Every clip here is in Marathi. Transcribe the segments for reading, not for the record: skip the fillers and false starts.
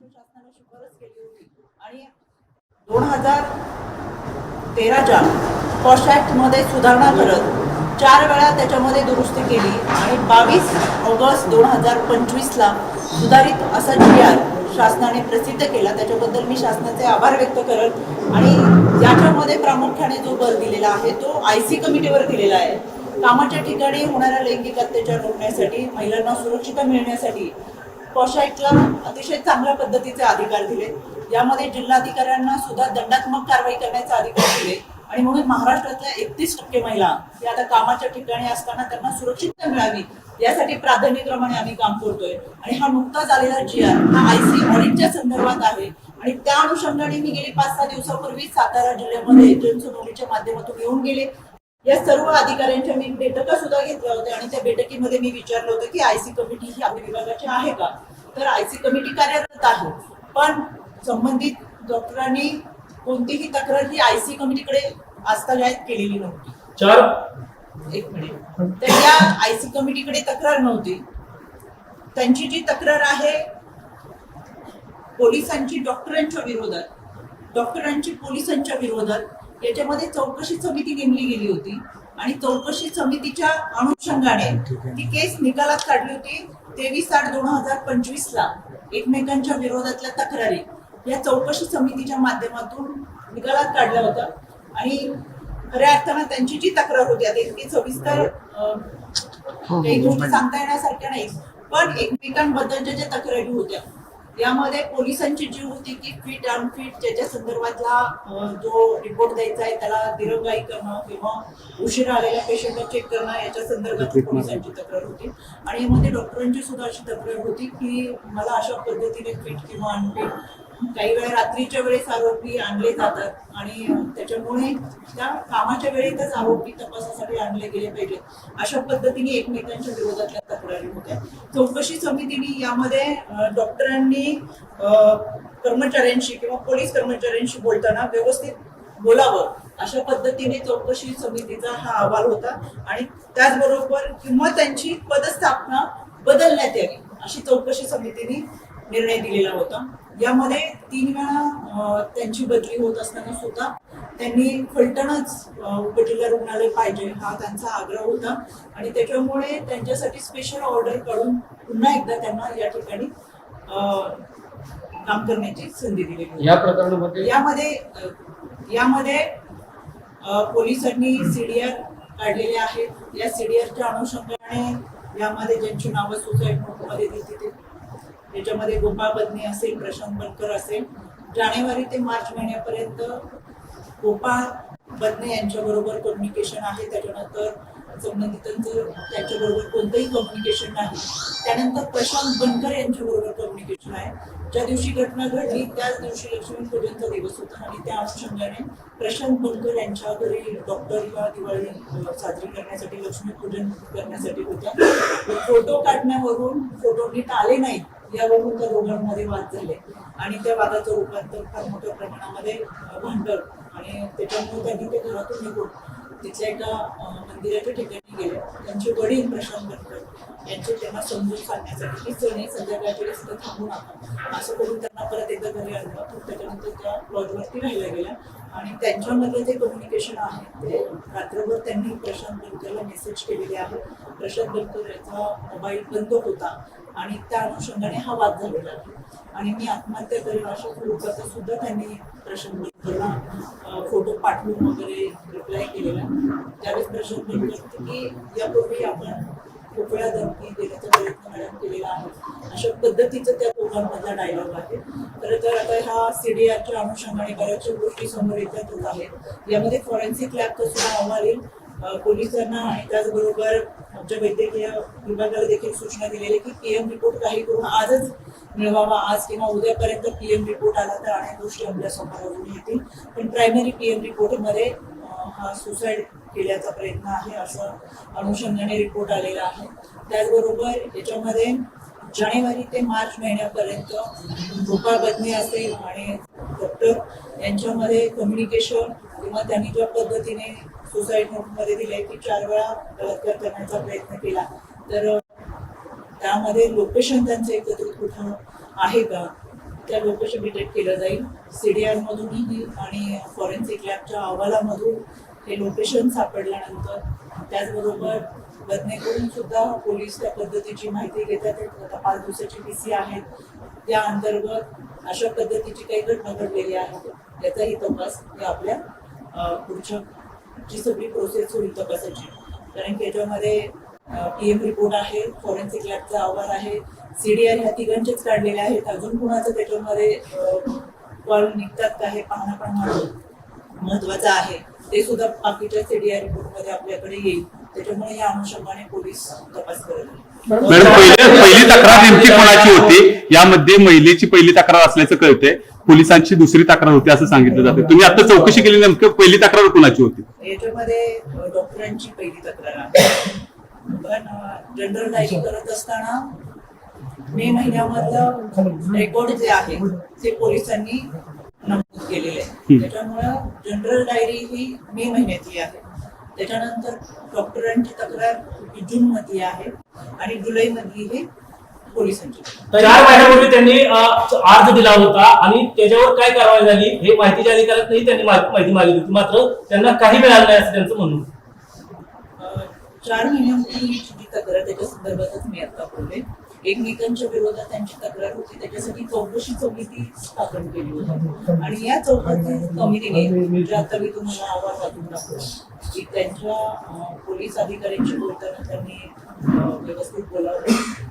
महाराष्ट्र शासनाला शिफारस केली होती आणि 2013च्या पॉश ॲक्टमध्ये सुधारणा करत 4 वेळा त्याच्यामध्ये दुरुस्ती केली आणि 22 ऑगस्ट 2025ला सुधारित असा GR शासनाने प्रसिद्ध केला। त्याच्याबद्दल मी शासनाचे आभार व्यक्त करत आणि याच्यामध्ये प्रामुख्याने जो भर दिलेला आहे तो IC कमिटीवर दिलेला आहे। कामाच्या ठिकाणी होणारा लैंगिक अत्याचार रोखण्यासाठी, महिलांना सुरक्षितता मिळण्यासाठी पॉश ॲक्टला अतिशय चांगल्या पद्धतीचे अधिकार दिले। यामध्ये जिल्हाधिकाऱ्यांना सुद्धा दंडात्मक कारवाई करण्याचे अधिकार दिले आणि म्हणून महाराष्ट्रातल्या 31% महिला या आता कामाच्या ठिकाणी असताना त्यांना सुरक्षितता मिळावी यासाठी प्राधान्यक्रमाने आम्ही काम करतोय। आणि हा नुकताच आलेला GR हा IC ऑडिटच्या संदर्भात आहे आणि त्या अनुषंगाने मी गेली 5-6 दिवसापूर्वी सातारा जिल्ह्यामध्ये जनसुनावणीच्या माध्यमातून येऊन गेले। या सर्व अधिकाऱ्यांच्या मी बैठका सुद्धा घेतल्या होत्या आणि त्या बैठकीमध्ये मी विचारलं होतं की IC कमिटी ही आपल्या विभागाची आहे का, तर IC कमिटी कार्यरत आहे, पण संबंधित डॉक्टरांनी कोणतीही तक्रार ही IC कमिटीकडे आजतागायत केलेली नव्हती। एक मिनिट, तर या IC कमिटीकडे तक्रार नव्हती। त्यांची जी तक्रार आहे पोलिसांची डॉक्टरांच्या विरोधात, डॉक्टरांची पोलिसांच्या विरोधात, याच्यामध्ये चौकशी समिती नेमली गेली होती आणि चौकशी समितीच्या अनुषंगाने ती केस निकालात काढली होती 23/8/2025ला एकमेकांच्या विरोधातल्या तक्रारी या चौकशी समितीच्या माध्यमातून निकालात काढल्या होत्या। आणि खऱ्या अर्थानं त्यांची जी तक्रार होती, आता इतकी सविस्तर काही गोष्टी सांगता येण्यासारख्या नाही, पण एकमेकांबद्दलच्या ज्या तक्रारी होत्या यामध्ये पोलिसांची जी होती की फिट अनफिट ज्याच्या संदर्भातला जो रिपोर्ट द्यायचा आहे त्याला दिरंगाई करणं किंवा उशिरा आलेल्या पेशंटला चेक करणं याच्या संदर्भात पोलिसांची तक्रार होती। आणि यामध्ये डॉक्टरांची सुद्धा अशी तक्रार होती की मला अशा पद्धतीने फिट किंवा अनफिट काही वेळा रात्रीच्या वेळेस आरोपी आणले जातात आणि त्याच्यामुळे त्या कामाच्या वेळेतच आरोपी तपासासाठी आणले गेले पाहिजेत अशा पद्धतीने एकमेकांच्या विरोधातल्या तक्रारी होत्या। चौकशी समितीने यामध्ये डॉक्टरांनी कर्मचाऱ्यांशी किंवा पोलीस कर्मचाऱ्यांशी बोलताना व्यवस्थित बोलावं अशा पद्धतीने चौकशी समितीचा हा अहवाल होता आणि त्याचबरोबर किंवा त्यांची पदस्थापना बदलण्यात यावी अशी चौकशी समितीने निर्णय दिलेला होता। यामध्ये 3 वेळा त्यांची बदली होत असताना सुद्धा त्यांनी फलटणच उपजिल्हा रुग्णालय पाहिजे हा त्यांचा आग्रह होता आणि त्याच्यामुळे त्यांच्यासाठी स्पेशल ऑर्डर काढून पुन्हा एकदा त्यांना या ठिकाणी काम करण्याची संधी दिली। या प्रकरणामध्ये यामध्ये पोलिसांनी CDR काढलेले आहेत। या CDRच्या अनुषंगाने यामध्ये ज्यांची नावं सुसाईड नोटमध्ये दिली त्याच्यामध्ये गोपाळ बदने असेल, प्रशांत बनकर असेल। जानेवारी ते मार्च महिन्यापर्यंत गोपाळ बदने यांच्याबरोबर कम्युनिकेशन आहे, त्याच्यानंतर संबंधितांचं त्यांच्याबरोबर कोणतंही कम्युनिकेशन नाही। त्यानंतर प्रशांत बनकर यांच्याबरोबर कम्युनिकेशन आहे। ज्या दिवशी घटना घडली त्याच दिवशी लक्ष्मीपूजनचा दिवस होता आणि त्या अनुषंगाने प्रशांत बनकर यांच्या घरी डॉक्टर या दिवाळी साजरी करण्यासाठी लक्ष्मीपूजन करण्यासाठी होत्या। फोटो काढण्यावरून फोटो नीट आले नाहीत यावरून त्या दोघांमध्ये वाद झाले आणि त्या वादाचं रूपांतर फार मोठ्या प्रमाणामध्ये भांडण आणि त्याच्यामुळे त्यांनी ते घरातून निघून तिथल्या एका मंदिराच्या ठिकाणी गेले। त्यांचे वडील प्रशांत बनकर यांचे त्यांना समजून सांगण्यासाठी की सणी संध्याकाळच्या वेळेस थांबू नका असं करून त्यांना परत एकदा घरी आणलं। त्याच्यानंतर त्या लॉजवरती राहायला गेल्या आणि त्यांच्यामध्ये जे कम्युनिकेशन आहे ते रात्रभर त्यांनी प्रशांत बनकरला मेसेज केलेले आहे। प्रशांत बनकर याचा मोबाईल बंद होता आणि त्या अनुषंगाने हा वाद झालेला आहे आणि मी आत्महत्या करेन अशा स्वरूपाचा सुद्धा त्यांनी प्रशांत बनकरला फोटो पाठवून वगैरे रिप्लाय केलेला। त्यावेळेस प्रशांत बनकर की यापूर्वी आपण खूप वेळा धमकी देण्याचा प्रयत्न मॅडम केलेला आहे अशा पद्धतीचं त्या दोघांमधला डायलॉग आहे। खरं तर आता ह्या CDRच्या अनुषंगाने बऱ्याचशा गोष्टी समोर येतातच आहेत। यामध्ये फॉरेन्सिक लॅबचा सुद्धा अहवाल येईल। पोलिसांना आणि त्याचबरोबर आमच्या वैद्यकीय विभागाला देखील सूचना दिलेली की PM रिपोर्ट काही करून आजच मिळवावा। आज किंवा उद्यापर्यंत PM रिपोर्ट आला तर अनेक गोष्टी आपल्या समोर येतील, पण प्रायमरी PM रिपोर्टमध्ये हा सुसाईड केल्याचा प्रयत्न आहे असं अनुषंगाने रिपोर्ट आलेला आहे। त्याचबरोबर याच्यामध्ये जानेवारी ते मार्च महिन्यापर्यंत गोपाळ बदने असेल आणि डॉक्टर यांच्यामध्ये कम्युनिकेशन किंवा त्यांनी ज्या पद्धतीने सुसाईड नोटमध्ये दिले की 4 वेळा बलात्कार करण्याचा प्रयत्न केला, तर त्यामध्ये लोकेशन त्यांचं एकत्रित कुठं आहे का त्या लोकेशन डिटेक्ट केलं जाईल. CDR मधूनही आणि फॉरेन्सिक लॅबच्या अहवालामधून हे लोकेशन सापडल्यानंतर त्याचबरोबर घटनेकडून सुद्धा पोलीस त्या पद्धतीची माहिती घेतात. आता 5 दिवसाची PC आहेत, त्या अंतर्गत अशा पद्धतीची काही घटना घडलेली आहे याचाही तपास या आपल्या पुढच्या जी सगळी प्रोसेस होईल तपासाची. कारण की याच्यामध्ये PM रिपोर्ट आहे, फॉरेन्सिक लॅबचा अहवाल आहे, CDR ह्या तिघांचेच काढलेले आहेत. अजून कुणाचं त्याच्यामध्ये कॉल निघतात का हे पाहणं पण महत्वाचं आहे. ते सुद्धा बाकीच्या CDR रिपोर्टमध्ये आपल्याकडे येईल. त्याच्यामुळे या अनुषंगाने पोलीस तपास करत आहेत. मॅडम, पहिली तक्रार नेमकी कोणाची होती? यामध्ये महिलेची पहिली तक्रार असल्याचं कळतंय, पोलिसांची दुसरी तक्रार होती असं सांगितलं जाते. तुम्ही आता चौकशी केली, नेमकं पहिली तक्रार कोणाची होती? याच्यामध्ये डॉक्टरांची पहिली तक्रार आहे. पण जनरल डायरी करत असताना मे महिन्यामधलं रेकॉर्ड जे आहे ते पोलिसांनी नमूद केलेले आहे. त्याच्यामुळं जनरल डायरी ही मे महिन्यातली आहे. त्याच्यानंतर डॉक्टरांची तक्रार जून मध्ये आहे आणि जुलै मधली ही पोलिसांची. 4 महिन्यापूर्वी त्यांनी अर्ज दिला होता आणि त्याच्यावर काय कारवाई झाली हे माहितीच्या अधिकाऱ्यांनी त्यांनी माहिती मागितली होती, मात्र त्यांना काही मिळालं नाही असं त्यांचं म्हणणं. 4 महिन्यापूर्वी जी तक्रार त्याच्या संदर्भातच मी आता बोलले. एकमेकांच्या विरोधात त्यांची तक्रार होती, त्याच्यासाठी चौकशी समिती स्थापन केली होती आणि या चौकशी समितीने जे आता मी तुम्हाला अहवाल वाचून टाकतो की त्यांच्या पोलीस अधिकाऱ्यांशी बोलताना त्यांनी व्यवस्थित बोलावं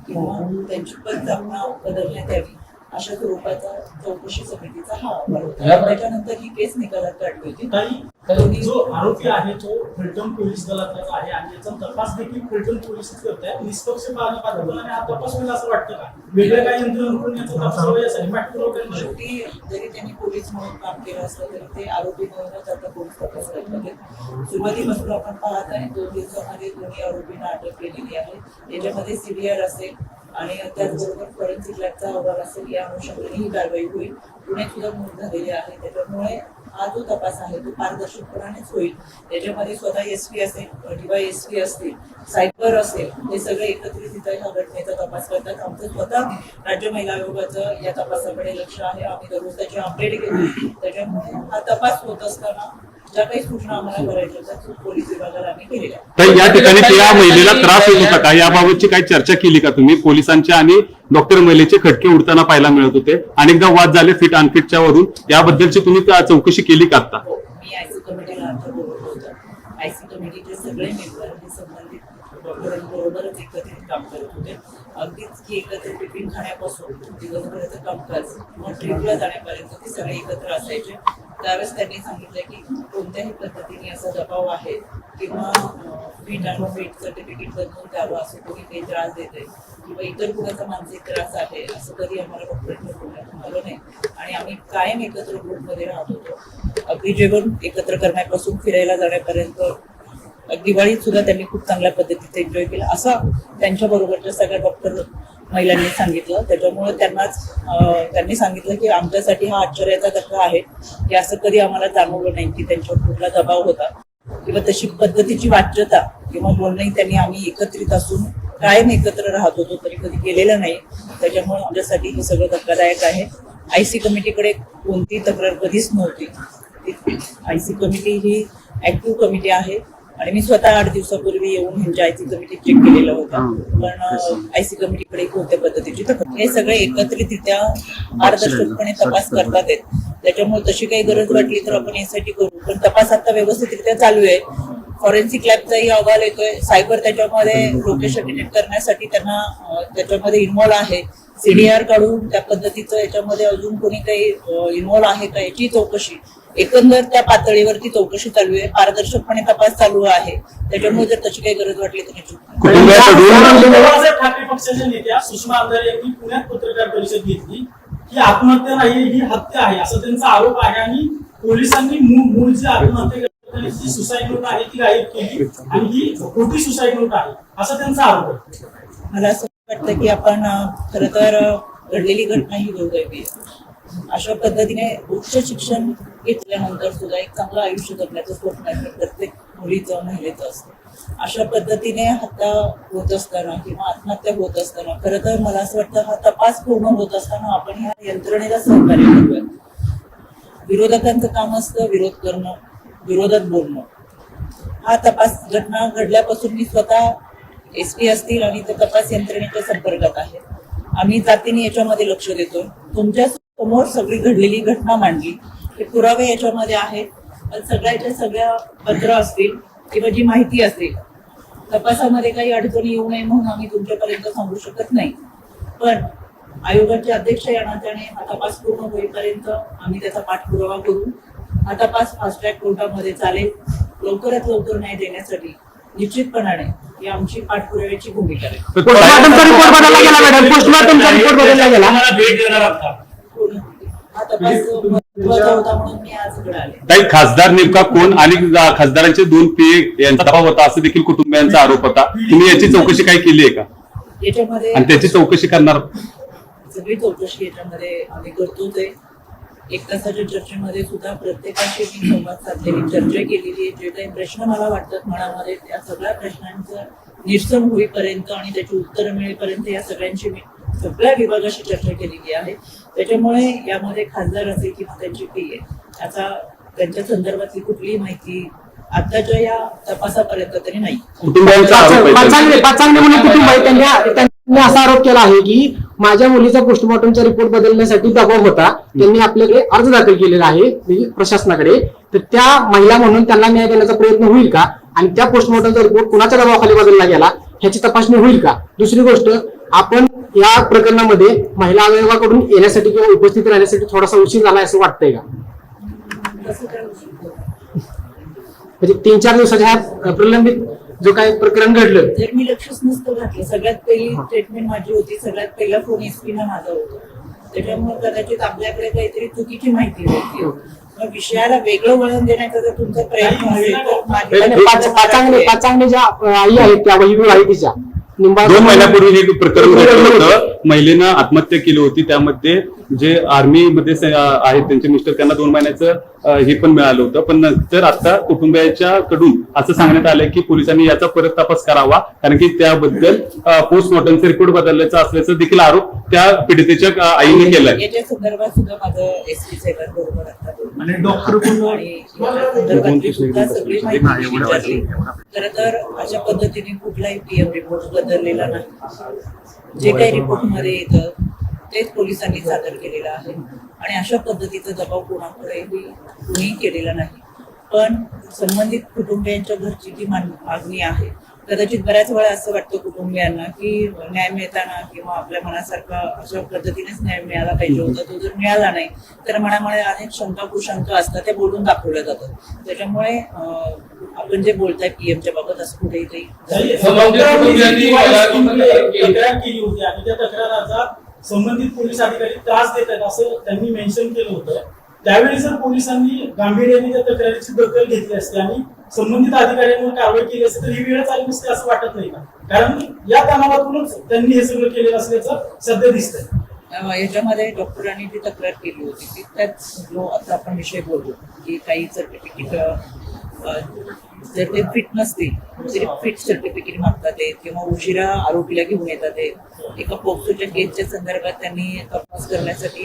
किंवा त्यांची पदस्थापना बदलण्यात यावी अशा स्वरूपाचा चौकशी समितीचा हा अहवाल होता. त्याच्यानंतर ही केस निकालात काढली होती. जो आरोपी आहे तो फलटण पोलीस दलातलाच आहे आणि याचा तपास देखील फलटण पोलीसच करतायत. निष्पक्ष पद्धतीने हा तपास होईल असं वाटतं का? वेगळं काही यंत्रणा करून याचा तपास व्हावा यासाठी पाठपुरावा शेवटी जरी त्यांनी पोलीस म्हणून काम केलं असलं तरी ते आरोपी म्हणूनच आता पोलीस तपास करतात. सुरुवातीपासून आपण पाहत आहे 2 दिवसामध्ये दोन्ही आरोपींना अटक केलेली आहे. याच्यामध्ये CDR असेल आणि त्याचबरोबर फॉरेन्सिक लॅबचा अहवाल असेल, या अनुषंगाने ही कारवाई होईल. पुण्यात सुद्धा नोंद झालेली आहे. त्याच्यामुळे हा जो तपास आहे तो पारदर्शकपणानेच होईल. त्याच्यामध्ये स्वतः SP असेल, DYSP असतील, सायबर असेल, हे सगळे एकत्रित ह्या घटनेचा तपास करतात. आमचं स्वतः राज्य महिला आयोगाचं या तपासाकडे लक्ष आहे. आम्ही दररोज त्याची अपडेट घेतो. त्याच्यामुळे हा तपास होत असताना ज्या काही सूचना आम्हाला करायच्या होत्या पोलीस विभागाला आम्ही केलेल्या. तर या ठिकाणी त्या महिलेला त्रास होत होता का, याबाबतची काही चर्चा केली का तुम्ही? पोलिसांच्या आणि डॉक्टर महिलेचे खटके उडताना पाहायला मिळत होते, अनेकदा वाद झाले फिट अनफिटच्या वरून. याबद्दलची तुम्ही चौकशी केली का आता? मी IC कमिटीला आता बोलवलं होतं. IC कमिटीचे सगळे मेंबर हे संबंधित डॉक्टरांबरोबरच एकत्रित काम करत होते. अगदीच की एकत्र टिफिन खाण्यापासून दिवसभराचं कामकाज किंवा ट्रिपला जाण्यापर्यंत ते सगळे एकत्र असायचे. त्यावेळेस त्यांनी सांगितलं की कोणत्याही पद्धतीने असा दबाव आहे किंवा फिट आणि फिट सर्टिफिकेट बनवून द्यावं असं कोणी काही त्रास देते किंवा इतर कुणाचा मानसिक त्रास आहे असं कधी आम्हाला डॉक्टरांनी बोलण्यात आलं नाही. आणि आम्ही कायम एकत्र ग्रुपमध्ये राहत होतो. अगदी जेवण एकत्र करण्यापासून फिरायला जाण्यापर्यंत दिवाळीत सुद्धा त्यांनी खूप चांगल्या पद्धतीने एन्जॉय केला असं त्यांच्या बरोबरच्या सगळ्या डॉक्टर महिलांनी सांगितलं. त्याच्यामुळे त्यांनी सांगितलं की आमच्यासाठी हा आश्चर्याचा धक्का आहे की असं कधी आम्हाला जाणवलं नाही की त्यांच्यावर कुठला दबाव होता किंवा तशी पद्धतीची वाच्यता किंवा बोलणंही त्यांनी आम्ही एकत्रित असून कायम एकत्र राहत होतो तरी कधी केलेलं नाही. त्याच्यामुळे आमच्यासाठी हे सगळं धक्कादायक आहे. IC कमिटीकडे कोणती तक्रार कधीच नव्हती. IC कमिटी ही ऍक्टिव्ह कमिटी आहे आणि मी स्वतः 8 दिवसापूर्वी येऊन ह्यांच्या IC कमिटी चेक केलेलं होतं. पण IC कमिटीकडे कोणत्या पद्धतीची तक्रार, हे सगळे एकत्रितरित्या पारदर्शकपणे तपास करतात आहेत. त्याच्यामुळे तशी काही गरज वाटली तर आपण यासाठी करू. पण तपास आता व्यवस्थितरित्या चालू आहे. फॉरेन्सिक लॅबचाही अहवाल येतोय. सायबर त्याच्यामध्ये लोकेशन डिटेक्ट करण्यासाठी त्यांना त्याच्यामध्ये इन्व्हॉल्व आहे. CDR काढून त्या पद्धतीचं याच्यामध्ये अजून कोणी काही इन्व्हॉल्व आहे का याची चौकशी, एकंदर त्या पातळीवरती चौकशी चालू आहे. पारदर्शकपणे तपास चालू आहे. त्याच्यामुळे जर तशी काही गरज वाटली तर ठाकरे पक्षाच्या नेत्या सुषमा अंधारे यांनी पुण्यात पत्रकार परिषद घेतली ही आत्महत्या नाही ही हत्या आहे असा त्यांचा आरोप आहे आणि पोलिसांनी मूळ जी आत्महत्या जी सुसाईड नोट आहे ती गायब केली आणि ही खोटी सुसाईड नोट आहे असा त्यांचा आरोप आहे. मला असं वाटतं की आपण खरं तर घडलेली घटना ही दुर्दैवी आहे. अशा पद्धतीने उच्च शिक्षण घेतल्यानंतर सुद्धा एक चांगलं आयुष्य जगण्याचं स्वप्न हे प्रत्येक मुलीचं महिलेचं असतं. अशा पद्धतीने हत्या होत असताना किंवा आत्महत्या होत असताना खरं तर मला असं वाटतं हा तपास पूर्ण होत असताना आपण ह्या यंत्रणेला सहकार्य करूया. विरोधकांचं काम असतं विरोध करणं, विरोधात बोलणं. हा तपास घटना घडल्यापासून मी स्वतः SP असतील आणि त्या तपास यंत्रणेच्या संपर्कात आहे. आम्ही जातीने याच्यामध्ये लक्ष देतोय. तुमच्या समोर सगळी घडलेली घटना मांडली, हे पुरावे याच्यामध्ये आहेत. पण सगळ्याच्या सगळ्या पत्र असतील किंवा जी माहिती असेल तपासामध्ये काही अडचणी येऊ नये म्हणून आम्ही तुमच्यापर्यंत सांगू शकत नाही. पण आयोगाचे अध्यक्ष या नात्याने हा तपास पूर्ण होईपर्यंत आम्ही त्याचा पाठपुरावा करू. हा तपास फास्ट ट्रॅक कोर्टामध्ये चालेल. लवकरात लवकर न्याय देण्यासाठी निश्चितपणाने ही आमची पाठपुराव्याची भूमिका आहे. पोस्टमॉर्टमचा रिपोर्ट बदलला गेला मॅडम, पोस्टमॉर्टमचा रिपोर्ट बदलला गेला. तुम्हाला भेट देणार आहात का? हा तपास महत्त्वाचा होता म्हणून मी आज इकडे आले. काही खासदार नेमका कोण आणि खासदारांचे 2 PA यांचा दबाव होता असं देखील कुटुंबियांचा आरोप होता. तुम्ही याची चौकशी काय केली आहे का याच्यामध्ये आणि त्याची चौकशी करणार? सगळी चौकशी याच्यामध्ये आम्ही करतोच आहे. 1 तासाच्या चर्चेमध्ये सुद्धा प्रत्येकाशी मी संवाद साधलेली चर्चा केलेली आहे. जे काही प्रश्न मला वाटतात मनामध्ये त्या सगळ्या प्रश्नांचं निरसन होईपर्यंत आणि त्याची उत्तरं मिळेपर्यंत या सगळ्यांची मी सगळ्या विभागाशी चर्चा केलेली आहे. त्याच्यामुळे यामध्ये खासदार असेल किंवा त्यांची PA याचा त्यांच्या संदर्भातली कुठलीही माहिती आताच्या या तपासापर्यंत तरी नाही. कुटुंबियांचा आरोप आहे. पाचांगणे म्हणून कुटुंब आहे, त्यांनी असा आरोप केला आहे की माझ्या मुलीचा पोस्टमॉर्टमचा रिपोर्ट बदलण्यासाठी दबाव होता. त्यांनी आपल्याकडे अर्ज दाखल केलेला आहे प्रशासनाकडे. तर त्या महिला म्हणून त्यांना न्याय देण्याचा प्रयत्न होईल का आणि त्या पोस्टमॉर्टमचा रिपोर्ट कुणाच्या दबावाखाली बदलला गेला ह्याची तपासणी होईल का? दुसरी गोष्ट, आपण या प्रकरणामध्ये महिला आयोगाकडून येण्यासाठी किंवा उपस्थित राहण्यासाठी थोडासा उशीर झाला असं वाटतंय का? कसं काय होऊ शकतं? म्हणजे 3-4 दिवसाच्या ह्या प्रलंबित जो काही प्रकरण घडलं, जर मी लक्षच नसतं घातलं, सगळ्यात पहिली स्टेटमेंट माझी होती, सगळ्यात पहिला फोन SP ना माझा होता. त्याच्यामुळे कदाचित आपल्याकडे काहीतरी चुकीची माहिती होती. मग विषयाला वेगळं वळण देण्याचा जर तुमचा प्रयत्न असेल तर पाचांगणे ज्या आई आहेत त्या वहिवाहितीच्या 2 महिन्यापूर्वी हे प्रकरण घडलं होतं. महिलेनं आत्महत्या केली होती. त्यामध्ये जे आर्मी मध्ये आहेत त्यांचे मिस्टर त्यांना 2 महिन्याचं हे पण मिळालं होतं. पण नंतर आता कुटुंबियाच्या कडून असं सांगण्यात आलंय की पोलिसांनी याचा परत तपास करावा, कारण की त्याबद्दल पोस्टमॉर्टमचा रिपोर्ट बदलल्याचा असल्याचा देखील आरोप त्या पीडितेच्या आईने केलाय. याच्या संदर्भात सुद्धा माझं SP साहेबांबरोबर आणि डॉक्टर सगळी माहिती विचारली. खरं तर अशा पद्धतीने कुठलाही PM रिपोर्ट बदललेला नाही. जे काही रिपोर्ट मध्ये येतं तेच पोलिसांनी सादर केलेलं आहे आणि अशा पद्धतीचा दबाव कोणाकडेही कुणीही केलेला नाही. पण संबंधित कुटुंबियांच्या घरची जी मागणी आहे, कदाचित बऱ्याच वेळा असं वाटतं कुटुंबियांना की न्याय मिळताना किंवा आपल्या मनासारखा अशा पद्धतीनेच न्याय मिळाला पाहिजे होता, तो जर मिळाला नाही तर मनामध्ये अनेक शंका कुशंका असतात, त्या बोलून दाखवल्या जातात. त्याच्यामुळे आपण जे बोलताय PMच्या बाबत असं कुठेही काही तक्रार केली होती आणि त्या तक्राराचा संबंधित पोलीस अधिकारी त्रास देत आहेत असं त्यांनी मेन्शन केलं होतं. त्यावेळी जर पोलिसांनी गांभीर्याने त्या तक्रारीची दखल घेतली असते आणि संबंधित अधिकाऱ्यांवर कारवाई केली असते तर ही वेळ आली नसते असं वाटत नाही का? कारण या तणावातूनच त्यांनी हे सगळं केलेलं असल्याचं सध्या दिसतंय. याच्यामध्ये डॉक्टरांनी जी तक्रार केली होती की त्याच जो आता आपण विषय बोलतो की काही सर्टिफिकेट जर ते फिट नसतील तरी फिट सर्टिफिकेट मागतात ते किंवा उशिरा आरोपीला घेऊन येतात. एका पोक्सोच्या केसच्या संदर्भात त्यांनी तपास करण्यासाठी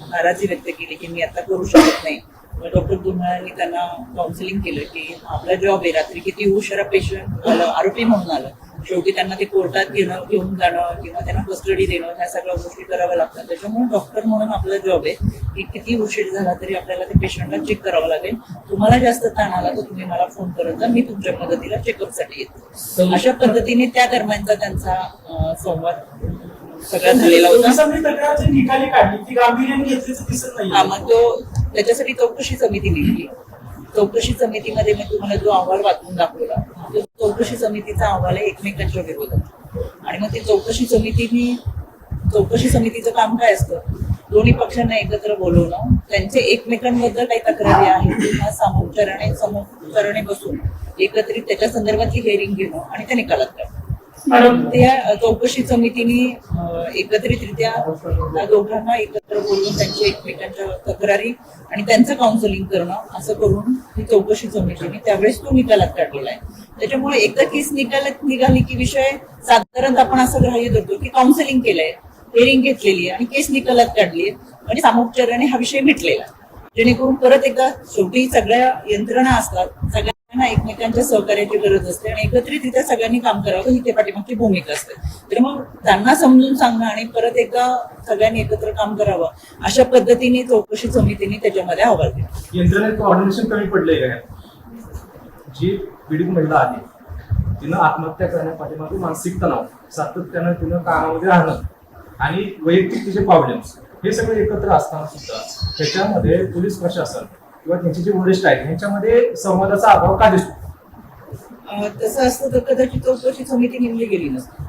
नाराजी व्यक्त केली की मी आता करू शकत नाही. डॉक्टर धुमाळांनी त्यांना काउन्सिलिंग केलं की आपला जॉब आहे, रात्री किती उशिरा पेशंट आलं, आरोपी म्हणून आलं, शेवटी त्यांना ते कोर्टात घेऊन जाणं किंवा त्यांना कस्टडी देणं ह्या सगळ्या गोष्टी कराव्या लागतात. त्याच्यामुळे डॉक्टर म्हणून आपला जॉब आहे की किती उशीर झाला तरी आपल्याला ते पेशंटला चेक करावं लागेल. तुम्हाला जास्त ताण आला तर तुम्ही मला फोन करत जा, मी तुमच्या मदतीला चेकअपसाठी येतो. अशा पद्धतीने त्या दरम्यानचा त्यांचा संवाद सगळा झालेला होता. पोलिसांनी तक्रारची निकाली काढली ती गांभीर्याने घेतल्याचं दिसत नाही. हा, मग तो त्याच्यासाठी चौकशी समिती नेमली. चौकशी समितीमध्ये मी तुम्हाला जो अहवाल वाचून दाखवला, तो चौकशी समितीचा अहवाल आहे एकमेकांच्या विरोधात. आणि मग ती चौकशी समितीचं काम काय असतं? दोन्ही पक्षांना एकत्र बोलवणं, त्यांचे एकमेकांबद्दल काही तक्रारी आहेत किंवा सामोपचाराने बसून एकत्रित त्याच्या संदर्भातली हिअरिंग घेणं आणि त्या निकालात काढणं. मॅडम त्या चौकशी समितीने एकत्रितरित्या त्या दोघांना एकत्र बोलून त्यांच्या एकमेकांच्या तक्रारी आणि त्यांचं काउन्सिलिंग करणं असं करून ही चौकशी समितीने त्यावेळेस तो निकालात काढलेला आहे. त्याच्यामुळे एकदा केस निकालात निघाली की विषय साधारणतः आपण असं ग्राह्य धरतो की काउन्सिलिंग केलंय, हिअरिंग घेतलेली आहे आणि केस निकालात काढली आहे आणि सामोपचाराने हा विषय मिटलेला आहे. जेणेकरून परत एकदा शेवटी सगळ्या यंत्रणा असतात, सगळ्यांना एकमेकांच्या सहकार्याची गरज असते आणि एकत्रितरित्या सगळ्यांनी काम करावं ही ते पाठीमागची भूमिका असते. तर मग त्यांना समजून सांगणं आणि परत एकदा सगळ्यांनी एकत्र काम करावं अशा पद्धतीने चौकशी समितीने त्याच्यामध्ये अहवाल दिला. यंत्रणेत कोऑर्डिनेशन कमी पडलंय का? जी पीडित महिला आहे तिनं आत्महत्या करण्यापाठीमागे मानसिक तणाव, सातत्यानं तिनं कामामध्ये राहणं आणि वैयक्तिक तिचे प्रॉब्लेम्स हे सगळे एकत्र असताना सुद्धा त्याच्यामध्ये पोलीस प्रशासन किंवा त्यांचे जे वरिष्ठ आहेत यांच्यामध्ये संवादाचा अभाव का दिसतो? तसं असतं तर कदाचित चौकशी समिती नेमली गेली नसते.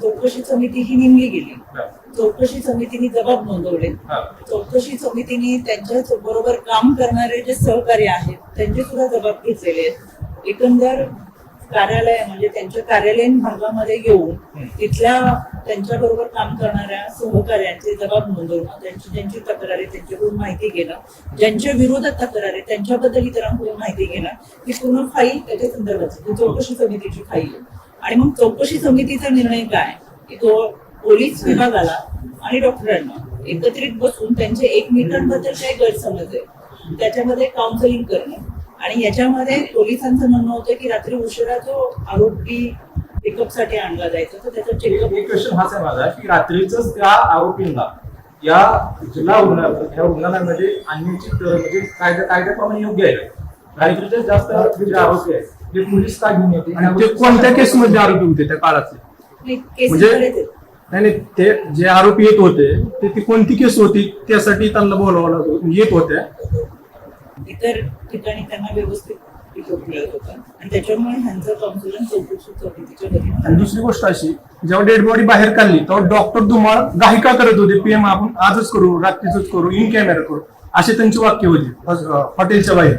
चौकशी समिती ही नेमली गेली. चौकशी समितीने जबाब नोंदवले. चौकशी समितीने त्यांच्या बरोबर काम करणारे जे सहकारी आहेत त्यांचे सुद्धा जबाब घेतलेले आहेत. एकंदर कार्यालय म्हणजे त्यांच्या कार्यालयीन भागामध्ये येऊन तिथल्या त्यांच्या बरोबर काम करणाऱ्या सहकार्यांचे जबाब नोंदवणं, त्यांची तक्रारी त्यांच्याकडून माहिती घेणं, ज्यांच्या विरोधात तक्रारी त्यांच्याबद्दल इतरांकडून माहिती घेणं ही पूर्ण फाईल त्याच्या संदर्भात चौकशी समितीची फाईल आहे. आणि मग चौकशी समितीचा निर्णय काय की तो पोलीस विभागाला आणि डॉक्टरांना एकत्रित बसून त्यांचे एकमेकांबद्दल काही गैरसमज आहे त्याच्यामध्ये काउन्सिलिंग करणं. आणि याच्यामध्ये पोलिसांचं म्हणणं होतं की रात्री उशिरा जो आरोपी पिकअप साठी आणला जायचा तर त्याचा चेकअप. एक क्वेश्चन हाच आहे माझा की रात्रीच त्या आरोपींना या जिल्हा रुग्णालयामध्ये आणण्याची म्हणजे कायद्याप्रमाणे योग्य आहे. रात्रीचे जास्त जे आरोपी आहेत ते पोलीस का घेऊन येते आणि ते कोणत्या केसमध्ये आरोपी होते त्या काळातले? म्हणजे नाही ते जे आरोपी येत होते ती कोणती केस होती त्यासाठी त्यांना बोलावं येत होत्या? इतर ठिकाणी त्यांना व्यवस्थित पिकअप मिळत होता आणि त्याच्यामुळे ह्यांचं काउन्सिलिंग चौकशी समितीच्या घरी. आणि दुसरी गोष्ट अशी, जेव्हा डेड बॉडी बाहेर काढली तेव्हा डॉक्टर धुमाळ घाई का करत होते? पीएम आपण आजच करू, रात्रीच करू, इन कॅमेरा करू, असे त्यांची वाक्य होती हॉटेलच्या बाहेर.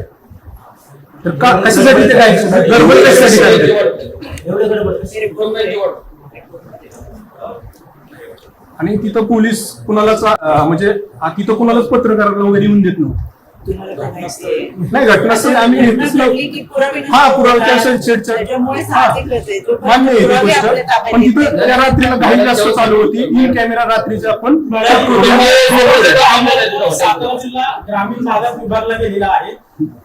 तर कशासाठी ते काय गडबड कशासाठी आणि तिथं पोलीस कुणालाच म्हणजे तिथं कुणालाच पत्रकाराला वगैरे येऊन देत नव्हतं. तुम्हाला माहिती नाही घटनास्थळी आम्ही मान्य आहे ती गोष्ट, पण तिथं त्या रात्रीला घाई जास्त चालू होती. इन कॅमेरा रात्रीचा आपण सातारा जिल्हा ग्रामीण भागात विभागला गेलेला आहे.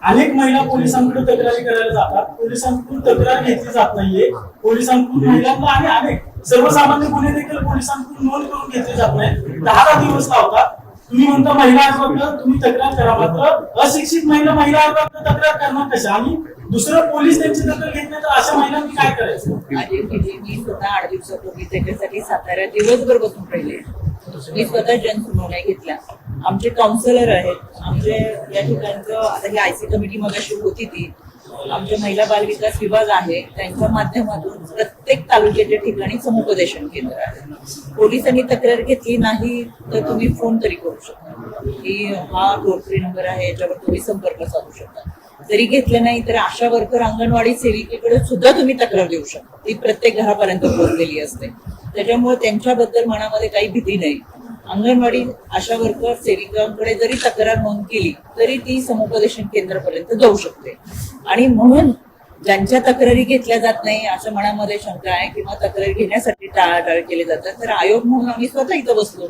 अनेक महिला पोलिसांकडे तक्रारी करायला जातात, पोलिसांकडून तक्रार घेतली जात नाहीये. पोलिसांकडून महिलांना आणि अनेक सर्वसामान्य गुन्हे देखील पोलिसांकडून नोंद करून घेतले जात नाही. 10 दिवस लावतात. तुम्ही म्हणता महिला आयोगाकडे तुम्ही तक्रार करा, मात्र अशिक्षित महिला आयोगाकडे तक्रार करणार कशा? आणि दुसरं पोलीस त्यांची दखल घेत नाही तर अशा महिलांनी काय करायचं? मी स्वतः 8 दिवसापूर्वी त्याच्यासाठी साताऱ्यात दिवसभर बसून राहिले. मी स्वतः जनसुनावण्या घेतल्या. आमचे काउन्सिलर आहेत, आमचे या ठिकाणचं आता ही आयसी कमिटी मगाशी होती ती आमच्या महिला बाल विकास विभाग आहे त्यांच्या माध्यमातून प्रत्येक तालुक्याच्या ठिकाणी समुपदेशन केंद्र आहे. पोलिसांनी तक्रार घेतली नाही तर तुम्ही फोन तरी करू शकता की हा टोल फ्री नंबर आहे, याच्यावर तुम्ही संपर्क साधू शकता. जरी घेतलं नाही तर आशा वर्कर अंगणवाडी सेविकेकडे सुद्धा तुम्ही तक्रार देऊ शकता. ती प्रत्येक घरापर्यंत पोहोचलेली असते. त्याच्यामुळे त्यांच्याबद्दल मनामध्ये काही भीती नाही. अंगणवाडी आशा वर्कर सेविकांकडे जरी तक्रार नोंद केली तरी ती समुपदेशन केंद्रापर्यंत जाऊ शकते. आणि म्हणून ज्यांच्या तक्रारी घेतल्या जात नाही अशा मनामध्ये शंका आहे किंवा तक्रारी घेण्यासाठी टाळाटाळ केले जातात तर आयोग म्हणून आम्ही स्वतः इथं बसलो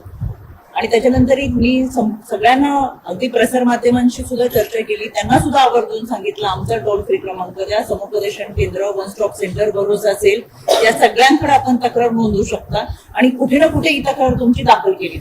आणि त्याच्यानंतर मी सगळ्यांना अगदी प्रसार माध्यमांशी सुद्धा चर्चा केली. त्यांना सुद्धा आवर्जून सांगितलं आमचा टोल फ्री क्रमांक द्या, समुपदेशन केंद्र, वन स्टॉप सेंटर, भरोसा असेल या सगळ्यांकडे आपण तक्रार नोंदवू शकता. आणि कुठे ना कुठे ही तक्रार तुमची दाखल केली.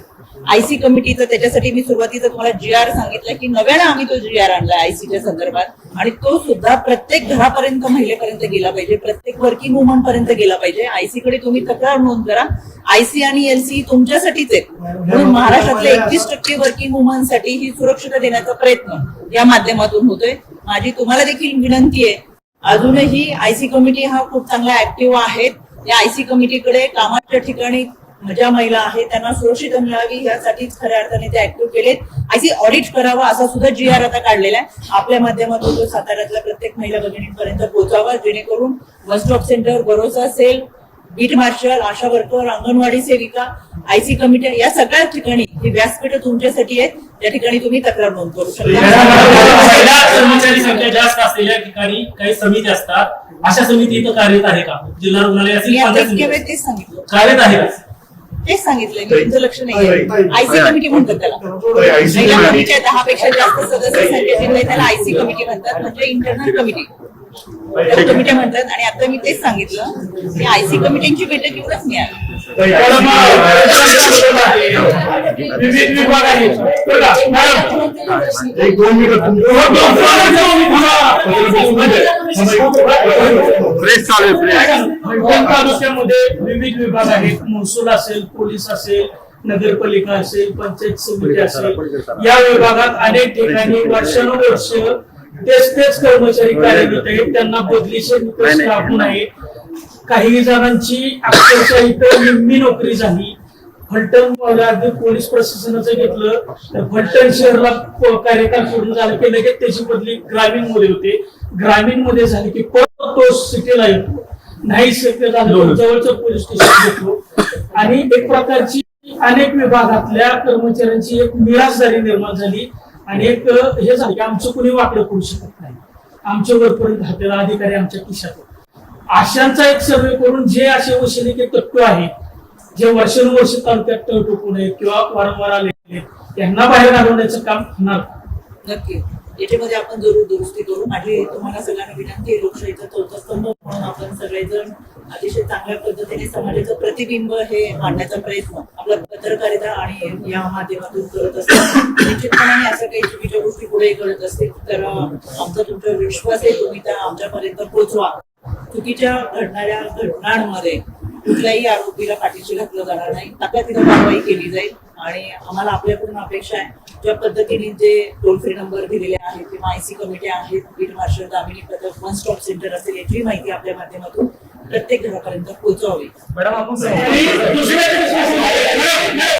आयसी कमिटीचं त्याच्यासाठी मी सुरुवातीचं तुम्हाला GR सांगितलं की नव्यानं आम्ही तो GR आणलाय आयसीच्या संदर्भात आणि तो सुद्धा प्रत्येक घरापर्यंत महिलेपर्यंत गेला पाहिजे, प्रत्येक वर्किंग वुमन पर्यंत गेला पाहिजे. आयसी कडे तुम्ही तक्रार नोंद करा. आयसी आणि LC तुमच्यासाठीच आहे. म्हणून महाराष्ट्रातल्या 21% वर्किंग वुमनसाठी ही सुरक्षितता देण्याचा प्रयत्न या माध्यमातून होतोय. माझी तुम्हाला देखील विनंती आहे, अजूनही आयसी कमिटी हा खूप चांगला ऍक्टिव्ह आहेत. या आयसी कमिटीकडे कामाच्या ठिकाणी ज्या महिला आहेत त्यांना सुरक्षितता मिळावी यासाठीच खऱ्या अर्थाने ते ऍक्टिव्ह केलेत. आयसी ऑडिट करावा असा सुद्धा GR आता काढलेला आहे. आपल्या माध्यमातून तो साताऱ्यातल्या प्रत्येक महिला भगिनींपर्यंत पोहोचावा जेणेकरून वन स्टॉप सेंटर, भरोसा असेल, बीट मार्शल, आशा वर्कर, अंगणवाडी सेविका, आयसी कमिटी या सगळ्या ठिकाणी ही व्यासपीठ तुमच्यासाठी आहेत. त्या ठिकाणी तुम्ही तक्रार नोंद करू शकता. महिला कर्मचारी संख्या जास्त असलेल्या ठिकाणी काही समिती असतात, अशा समिती इथं कार्यरत आहे का? जिल्हा रुग्णालय मी असेल, आता पंचायत इतक्या समिती वेळ तेच सांगितलं कार्यरत आहे का? तेच सांगितलंय मी. तुमचं लक्ष नाही आयसी कमिटी म्हणतात त्याला. महिला कमिटीच्या 10 पेक्षा जास्त सदस्य संख्येची त्याला आयसी कमिटी म्हणतात, म्हणजे इंटरनल कमिटी कमिटी म्हणतात. आणि आता मी तेच सांगितलं की आयसी कमिटीची बैठक एवढंच मी आली. विविध विभाग आहेत बरं का? मॅडम, फलटण तालुक्यामध्ये विविध विभाग आहेत. महसूल असेल, पोलीस असेल, नगरपालिका असेल, पंचायत समिती असेल. या विभागात अनेक ठिकाणी वर्षानुवर्ष तेच कर्मचारी कार्यरत आहेत. त्यांना बदलीचे निकष लागू नये. काही जणांची अक्षरशः इथं निम्मी नोकरी झाली. फलटण अगदी पोलीस प्रशासनाचं घेतलं तर फलटण शहरला कार्यकाल पूर्ण झाला की लगेच त्याची बदली ग्रामीण मध्ये होते. ग्रामीण मध्ये झाली की परत तो सिटीला येतो. नाही शक्य झालं जवळचं पोलीस स्टेशन घेतो. आणि एक प्रकारची अनेक विभागातल्या कर्मचाऱ्यांची एक मिरासदारी निर्माण झाली. आणि एक हे झालं की आमचं कुणी वाकडं करू शकत नाही, आमच्या वरपर्यंत हातेला अधिकारी आमच्या खिशात. अशांचा एक सर्वे करून जे असे वशिले तत्व आहेत, जे वर्षानुवर्ष तालुक्यात टळटोकून आहेत किंवा वारंवार आलेले आहेत, त्यांना बाहेर घालवण्याचं काम होणार. नक्की याच्यामध्ये आपण जरूर दुरुस्ती करू. माझी तुम्हाला सगळ्यांना विनंती आहे, लोकशाहीचा चौथा स्तंभ म्हणून आपण सगळेजण अतिशय चांगल्या पद्धतीने समाजाचं प्रतिबिंब हे मांडण्याचा प्रयत्न आपला पत्रकारिता आणि या माध्यमातून करत असतो. निश्चितपणे असं काही चुकीच्या गोष्टी पुढे करत असतील तर आमचा तुमचा विश्वास आहे, तुम्ही त्या आमच्यापर्यंत पोहोचवा. चुकीच्या घडणाऱ्या घटनांमध्ये कुठल्याही आरोपीला पाठीशी घातलं जाणार नाही, तात्काळ कारवाई केली जाईल. आणि आम्हाला आपल्याकडून अपेक्षा आहे ज्या पद्धतीने जे टोल फ्री नंबर दिलेले आहेत किंवा आयसी कमिटी आहेत, बीट मार्शल, दामिनी पथक, वन स्टॉप सेंटर असेल, याची माहिती आपल्या माध्यमातून प्रत्येक घरापर्यंत पोहोचवावी. मॅडम आपण